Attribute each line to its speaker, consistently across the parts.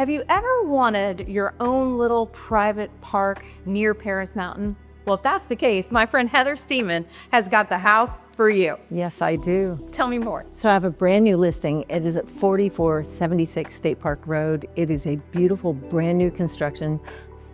Speaker 1: Have you ever wanted your own little private park near Paris Mountain? Well, if that's the case, my friend Heather Steeman has got the house for you.
Speaker 2: Yes, I do.
Speaker 1: Tell me more.
Speaker 2: So I have a brand new listing. It is at 4476 State Park Road. It is a beautiful brand new construction,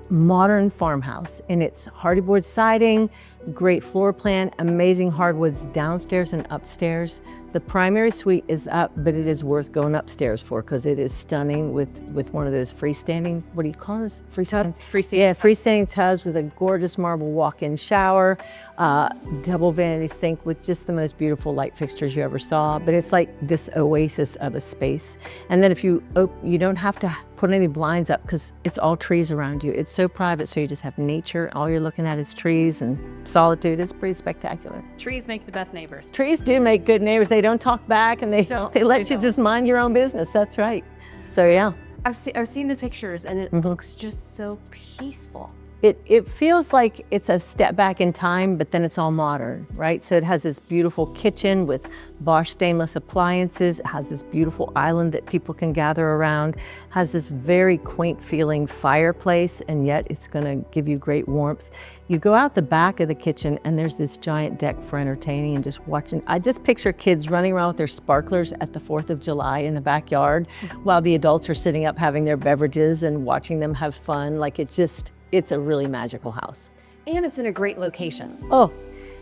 Speaker 2: modern farmhouse, and it's hardwood siding, great floor plan, amazing hardwoods downstairs and upstairs. The primary suite is up, but it is worth going upstairs for because it is stunning with one of those freestanding, what do you call this?
Speaker 1: Tubs?
Speaker 2: Yeah, freestanding tubs with a gorgeous marble walk-in shower, double vanity sink with just the most beautiful light fixtures you ever saw. But it's like this oasis of a space. And then if you don't have to put any blinds up because it's all trees around you. It's so private, so you just have nature. All you're looking at is trees and solitude. It's pretty spectacular.
Speaker 1: Trees make the best neighbors.
Speaker 2: Trees do make good neighbors. They don't talk back and they let you just mind your own business. That's right. So yeah.
Speaker 1: I've seen the pictures and it looks just so peaceful.
Speaker 2: It feels like it's a step back in time, but then it's all modern, right? So it has this beautiful kitchen with Bosch stainless appliances. It has this beautiful island that people can gather around. It has this very quaint feeling fireplace, and yet it's gonna give you great warmth. You go out the back of the kitchen and there's this giant deck for entertaining and just watching. I just picture kids running around with their sparklers at the 4th of July in the backyard while the adults are sitting up having their beverages and watching them have fun. Like it's a really magical house.
Speaker 1: And it's in a great location.
Speaker 2: Oh,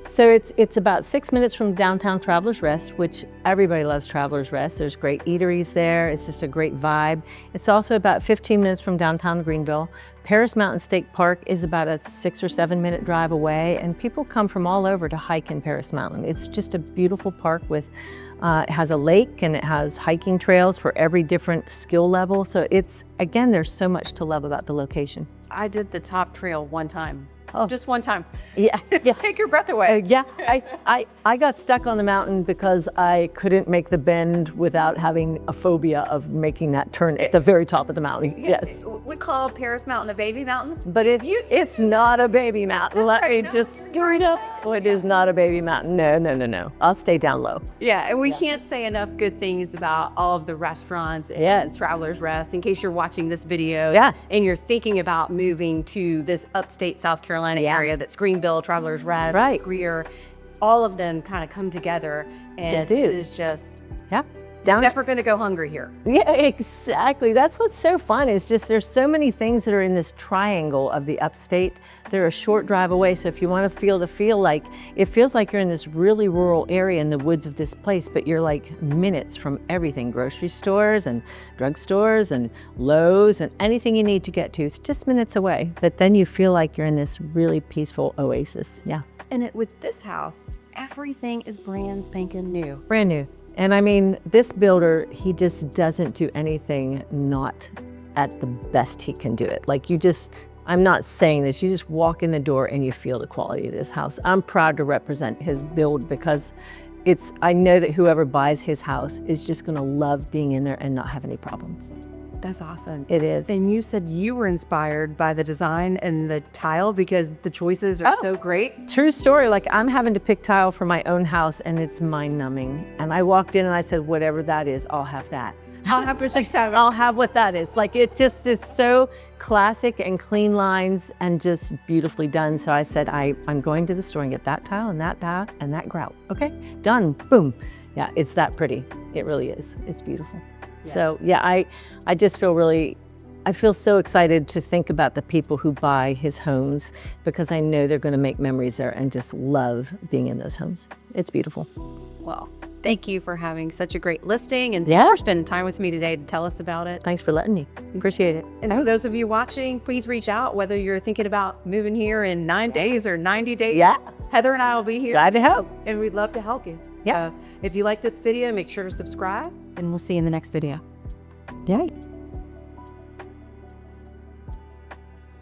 Speaker 2: so it's about 6 minutes from downtown Travelers Rest, which everybody loves Travelers Rest. There's great eateries there. It's just a great vibe. It's also about 15 minutes from downtown Greenville. Paris Mountain State Park is about a 6 or 7 minute drive away, and people come from all over to hike in Paris Mountain. It's just a beautiful park with, it has a lake and it has hiking trails for every different skill level. So again, there's so much to love about the location.
Speaker 1: I did the top trail one time.
Speaker 2: Oh.
Speaker 1: Just one time.
Speaker 2: Yeah.
Speaker 1: Take your breath away.
Speaker 2: Yeah, I got stuck on the mountain because I couldn't make the bend without having a phobia of making that turn at the very top of the mountain. Yes.
Speaker 1: We call Paris Mountain a baby mountain.
Speaker 2: But it's not a baby mountain. Let me just stir it up. Oh, it is not a baby mountain. No. I'll stay down low.
Speaker 1: Yeah, and we can't say enough good things about all of the restaurants and Travelers Rest. In case you're watching this video and you're thinking about moving to this upstate South Carolina area that's Greenville, Travelers Rest, Greer, all of them kind of come together, and it is just never going to go hungry here.
Speaker 2: Yeah, exactly. That's what's so fun is just there's so many things that are in this triangle of the upstate. They're a short drive away, so if you want to feel like it feels like you're in this really rural area in the woods of this place, but you're like minutes from everything, grocery stores and drugstores and Lowe's and anything you need to get to. It's just minutes away, but then you feel like you're in this really peaceful oasis. Yeah.
Speaker 1: And with this house, everything is brand spanking new.
Speaker 2: Brand new. And I mean, this builder, he just doesn't do anything not at the best he can do it. Like I'm not saying this, you just walk in the door and you feel the quality of this house. I'm proud to represent his build because I know that whoever buys his house is just gonna love being in there and not have any problems.
Speaker 1: That's awesome.
Speaker 2: It is.
Speaker 1: And you said you were inspired by the design and the tile because the choices are so great.
Speaker 2: True story. Like I'm having to pick tile for my own house and it's mind numbing. And I walked in and I said, whatever that is, I'll have that.
Speaker 1: I'll have
Speaker 2: I'll have what that is. Like it just is so classic and clean lines and just beautifully done. So I said, I'm going to the store and get that tile and that and that grout. Okay, done, boom. Yeah, it's that pretty. It really is. It's beautiful. Yeah. So yeah, I just I feel so excited to think about the people who buy his homes because I know they're going to make memories there and just love being in those homes. It's beautiful.
Speaker 1: Well, thank you for having such a great listing and for spending time with me today to tell us about it.
Speaker 2: Thanks for letting me. Appreciate it.
Speaker 1: And for those of you watching, please reach out whether you're thinking about moving here in 9 days or 90 days.
Speaker 2: Yeah.
Speaker 1: Heather and I will be here.
Speaker 2: Glad to help.
Speaker 1: And we'd love to help you.
Speaker 2: Yeah.
Speaker 1: If you like this video, make sure to subscribe and we'll see you in the next video.
Speaker 2: Yay.